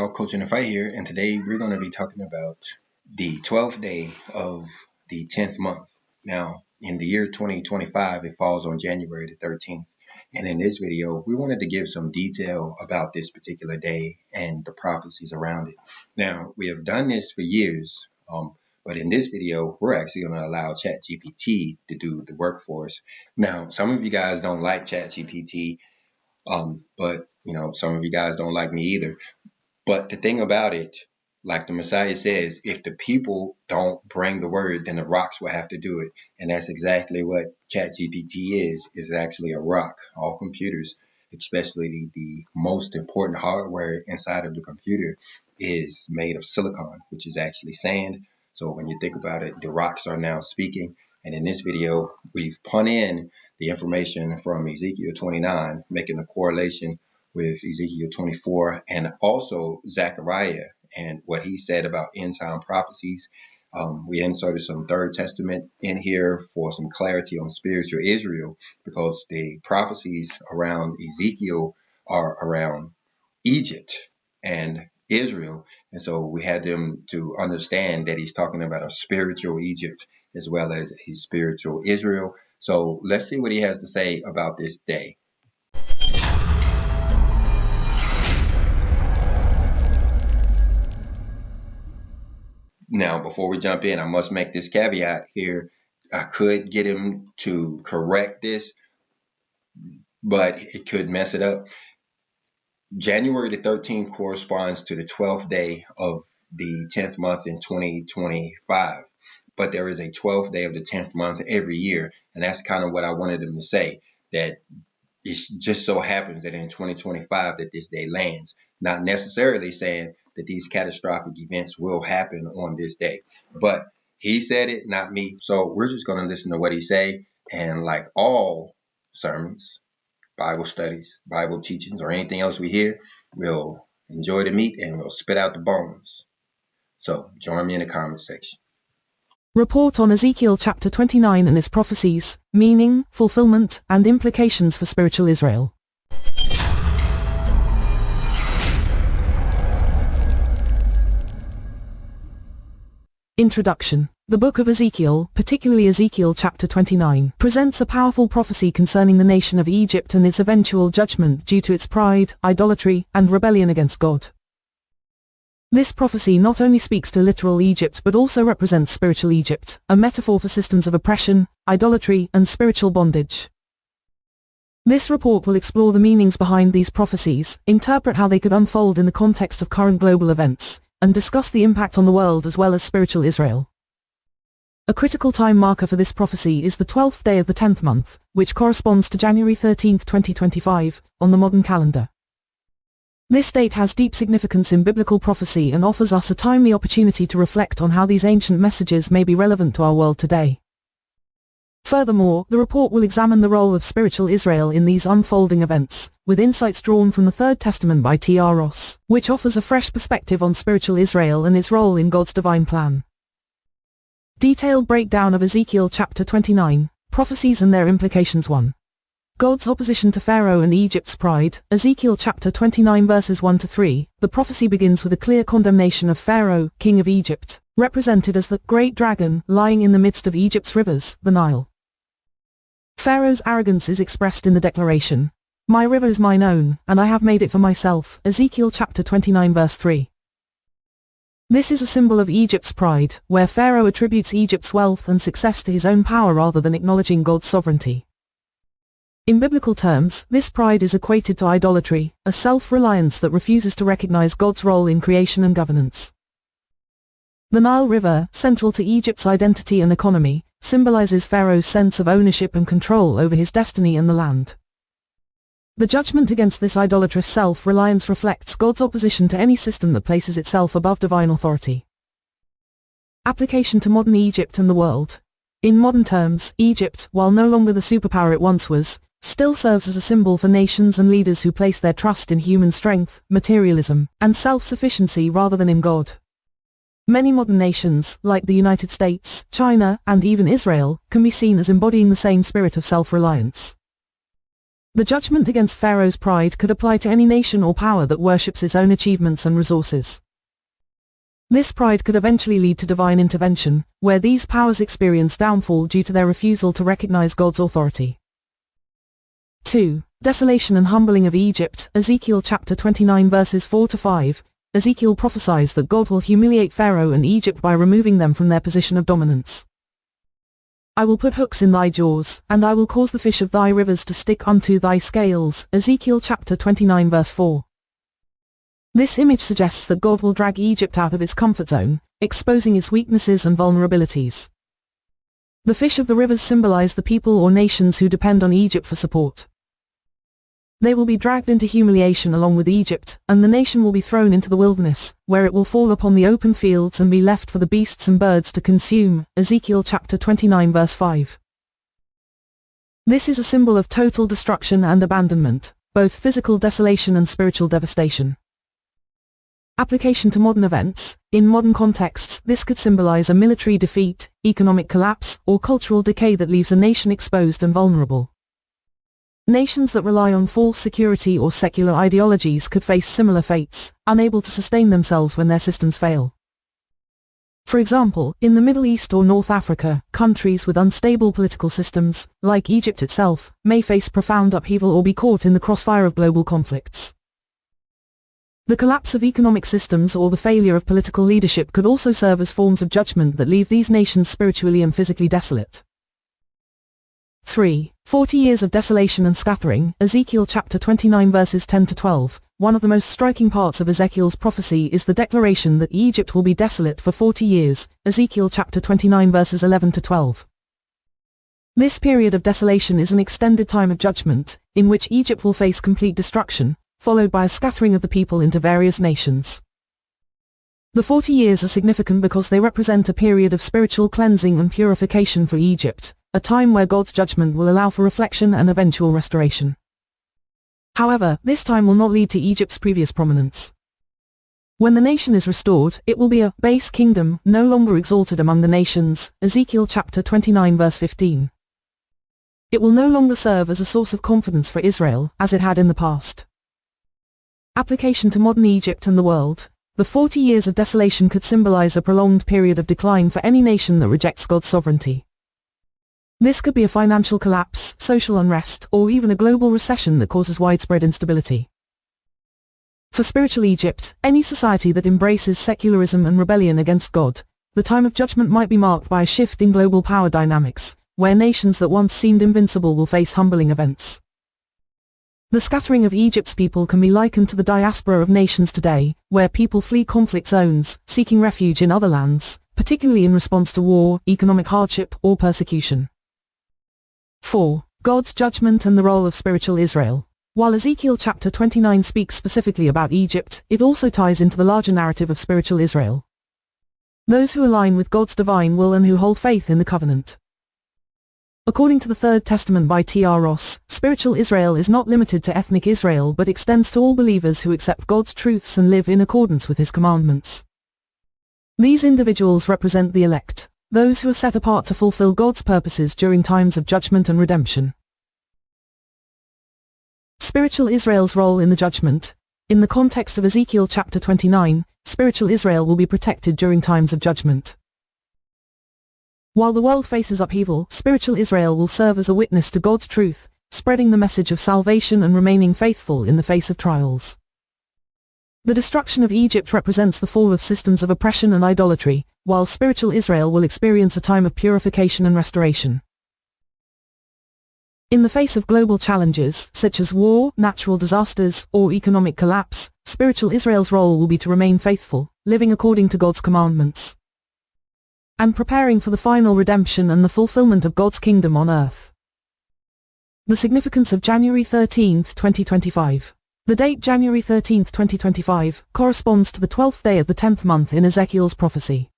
y'all, Coach in the Fight here, and today we're going to be talking about the 12th day of the 10th month. Now, in the year 2025, it falls on January the 13th, and in this video, we wanted to give some detail about this particular day and the prophecies around it. Now, we have done this for years, but in this video, we're actually going to allow ChatGPT to do the work for us. Now, some of you guys don't like ChatGPT, but some of you guys don't like me either. But the thing about it, like the Messiah says, if the people don't bring the word, then the rocks will have to do it. And that's exactly what ChatGPT is actually a rock. All computers, especially the most important hardware inside of the computer, is made of silicon, which is actually sand. So when you think about it, the rocks are now speaking. And in this video, we've put in the information from Ezekiel 29, making a correlation with Ezekiel 24 and also Zechariah and what he said about end time prophecies. We inserted some Third Testament in here for some clarity on spiritual Israel, because the prophecies around Ezekiel are around Egypt and Israel. And so we had them to understand that he's talking about a spiritual Egypt as well as a spiritual Israel. So let's see what he has to say about this day. Now, before we jump in, I must make this caveat here. I could get him to correct this, but it could mess it up. January the 13th corresponds to the 12th day of the 10th month in 2025. But there is a 12th day of the 10th month every year. And that's kind of what I wanted him to say, that it just so happens that in 2025 that this day lands. Not necessarily saying that these catastrophic events will happen on this day. But he said it, not me. So we're just going to listen to what he say. And like all sermons, Bible studies, Bible teachings, or anything else we hear, we'll enjoy the meat and we'll spit out the bones. So join me in the comment section. Report on Ezekiel chapter 29 and its prophecies, meaning, fulfillment, and implications for spiritual Israel. Introduction. The book of Ezekiel, particularly Ezekiel chapter 29, presents a powerful prophecy concerning the nation of Egypt and its eventual judgment due to its pride, idolatry, and rebellion against God. This prophecy not only speaks to literal Egypt but also represents spiritual Egypt, a metaphor for systems of oppression, idolatry, and spiritual bondage. This report will explore the meanings behind these prophecies, interpret how they could unfold in the context of current global events, and discuss the impact on the world as well as spiritual Israel. A critical time marker for this prophecy is the 12th day of the 10th month, which corresponds to January 13, 2025, on the modern calendar. This date has deep significance in biblical prophecy and offers us a timely opportunity to reflect on how these ancient messages may be relevant to our world today. Furthermore, the report will examine the role of spiritual Israel in these unfolding events, with insights drawn from the Third Testament by T.R. Ross, which offers a fresh perspective on spiritual Israel and its role in God's divine plan. Detailed breakdown of Ezekiel chapter 29, prophecies and their implications. 1. God's opposition to Pharaoh and Egypt's pride. Ezekiel chapter 29 verses 1 to 3, the prophecy begins with a clear condemnation of Pharaoh, king of Egypt, represented as the great dragon lying in the midst of Egypt's rivers, the Nile. Pharaoh's arrogance is expressed in the declaration, "My river is mine own, and I have made it for myself." Ezekiel chapter 29 verse 3. This is a symbol of Egypt's pride, where Pharaoh attributes Egypt's wealth and success to his own power rather than acknowledging God's sovereignty. In biblical terms, this pride is equated to idolatry, a self-reliance that refuses to recognize God's role in creation and governance. The Nile River, central to Egypt's identity and economy, symbolizes Pharaoh's sense of ownership and control over his destiny and the land. The judgment against this idolatrous self-reliance reflects God's opposition to any system that places itself above divine authority. Application to modern Egypt and the world. In modern terms, Egypt, while no longer the superpower it once was, still serves as a symbol for nations and leaders who place their trust in human strength, materialism, and self-sufficiency rather than in God. Many modern nations, like the United States, China, and even Israel, can be seen as embodying the same spirit of self-reliance. The judgment against Pharaoh's pride could apply to any nation or power that worships its own achievements and resources. This pride could eventually lead to divine intervention, where these powers experience downfall due to their refusal to recognize God's authority. 2. Desolation and humbling of Egypt. Ezekiel chapter 29 verses 4-5. Ezekiel prophesies that God will humiliate Pharaoh and Egypt by removing them from their position of dominance. I will put hooks in thy jaws, and I will cause the fish of thy rivers to stick unto thy scales. Ezekiel chapter 29 verse 4. This image suggests that God will drag Egypt out of its comfort zone, exposing its weaknesses and vulnerabilities. The fish of the rivers symbolize the people or nations who depend on Egypt for support. They will be dragged into humiliation along with Egypt, and the nation will be thrown into the wilderness, where it will fall upon the open fields and be left for the beasts and birds to consume. Ezekiel chapter 29 verse 5. This is a symbol of total destruction and abandonment, both physical desolation and spiritual devastation. Application to modern events. In modern contexts, this could symbolize a military defeat, economic collapse, or cultural decay that leaves a nation exposed and vulnerable. Nations that rely on false security or secular ideologies could face similar fates, unable to sustain themselves when their systems fail. For example, in the Middle East or North Africa, countries with unstable political systems, like Egypt itself, may face profound upheaval or be caught in the crossfire of global conflicts. The collapse of economic systems or the failure of political leadership could also serve as forms of judgment that leave these nations spiritually and physically desolate. 3. 40 years of desolation and scattering. Ezekiel chapter 29 verses 10-12. One of the most striking parts of Ezekiel's prophecy is the declaration that Egypt will be desolate for 40 years. Ezekiel chapter 29 verses 11-12. This period of desolation is an extended time of judgment, in which Egypt will face complete destruction, followed by a scattering of the people into various nations. The 40 years are significant because they represent a period of spiritual cleansing and purification for Egypt, a time where God's judgment will allow for reflection and eventual restoration. However, this time will not lead to Egypt's previous prominence. When the nation is restored, it will be a base kingdom, no longer exalted among the nations. Ezekiel chapter 29 verse 15. It will no longer serve as a source of confidence for Israel, as it had in the past. Application to modern Egypt and the world. The 40 years of desolation could symbolize a prolonged period of decline for any nation that rejects God's sovereignty. This could be a financial collapse, social unrest, or even a global recession that causes widespread instability. For spiritual Egypt, any society that embraces secularism and rebellion against God, the time of judgment might be marked by a shift in global power dynamics, where nations that once seemed invincible will face humbling events. The scattering of Egypt's people can be likened to the diaspora of nations today, where people flee conflict zones, seeking refuge in other lands, particularly in response to war, economic hardship, or persecution. 4. God's judgment and the role of spiritual Israel. While Ezekiel chapter 29 speaks specifically about Egypt, it also ties into the larger narrative of spiritual Israel. Those who align with God's divine will and who hold faith in the covenant. According to the Third Testament by T.R. Ross, spiritual Israel is not limited to ethnic Israel but extends to all believers who accept God's truths and live in accordance with His commandments. These individuals represent the elect, those who are set apart to fulfill God's purposes during times of judgment and redemption. Spiritual Israel's role in the judgment. In the context of Ezekiel chapter 29, spiritual Israel will be protected during times of judgment. While the world faces upheaval, spiritual Israel will serve as a witness to God's truth, spreading the message of salvation and remaining faithful in the face of trials. The destruction of Egypt represents the fall of systems of oppression and idolatry, while spiritual Israel will experience a time of purification and restoration. In the face of global challenges, such as war, natural disasters, or economic collapse, spiritual Israel's role will be to remain faithful, living according to God's commandments, and preparing for the final redemption and the fulfillment of God's kingdom on earth. The significance of January 13, 2025. The date January 13, 2025, corresponds to the 12th day of the 10th month in Ezekiel's prophecy.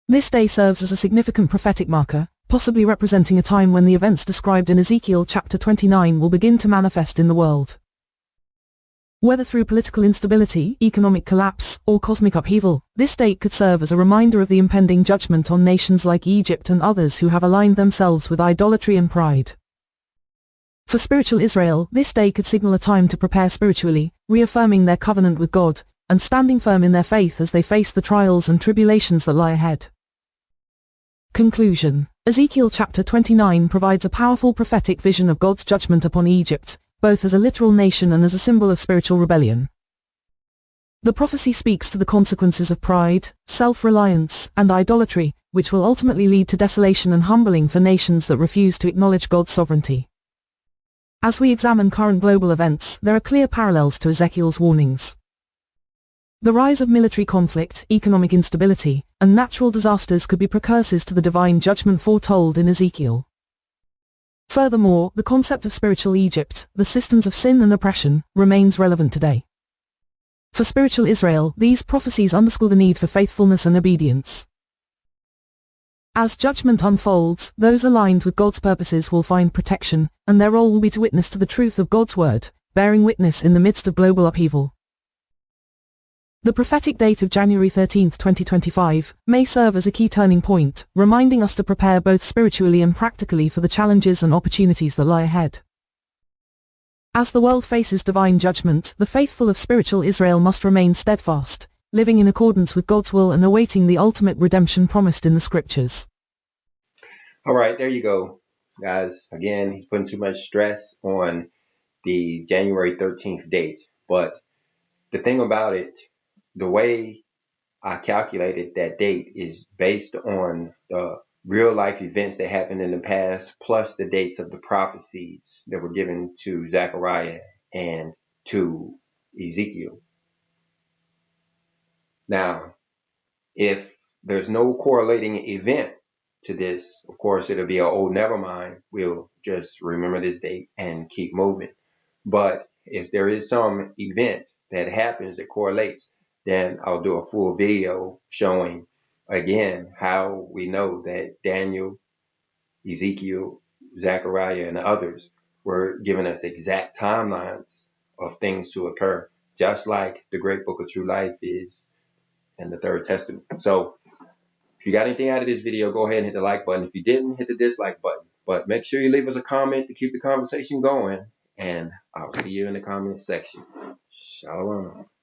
This day serves as a significant prophetic marker, possibly representing a time when the events described in Ezekiel chapter 29 will begin to manifest in the world. Whether through political instability, economic collapse, or cosmic upheaval, this date could serve as a reminder of the impending judgment on nations like Egypt and others who have aligned themselves with idolatry and pride. For spiritual Israel, this day could signal a time to prepare spiritually, reaffirming their covenant with God, and standing firm in their faith as they face the trials and tribulations that lie ahead. Conclusion. Ezekiel chapter 29 provides a powerful prophetic vision of God's judgment upon Egypt, both as a literal nation and as a symbol of spiritual rebellion. The prophecy speaks to the consequences of pride, self-reliance, and idolatry, which will ultimately lead to desolation and humbling for nations that refuse to acknowledge God's sovereignty. As we examine current global events, there are clear parallels to Ezekiel's warnings. The rise of military conflict, economic instability, and natural disasters could be precursors to the divine judgment foretold in Ezekiel. Furthermore, the concept of spiritual Egypt, the systems of sin and oppression, remains relevant today. For spiritual Israel, these prophecies underscore the need for faithfulness and obedience. As judgment unfolds, those aligned with God's purposes will find protection, and their role will be to witness to the truth of God's word, bearing witness in the midst of global upheaval. The prophetic date of January 13, 2025, may serve as a key turning point, reminding us to prepare both spiritually and practically for the challenges and opportunities that lie ahead. As the world faces divine judgment, the faithful of spiritual Israel must remain steadfast, living in accordance with God's will and awaiting the ultimate redemption promised in the scriptures. All right, there you go, guys. Again, he's putting too much stress on the January 13th date. But the thing about it, the way I calculated that date is based on the real life events that happened in the past, plus the dates of the prophecies that were given to Zechariah and to Ezekiel. Now, if there's no correlating event to this, of course, it'll be oh, never mind. We'll just remember this date and keep moving. But if there is some event that happens that correlates, then I'll do a full video showing again how we know that Daniel, Ezekiel, Zechariah, and others were giving us exact timelines of things to occur, just like the great book of true life is in the Third Testament. So if you got anything out of this video, go ahead and hit the like button. If you didn't, hit the dislike button. But make sure you leave us a comment to keep the conversation going. And I'll see you in the comment section. Shalom.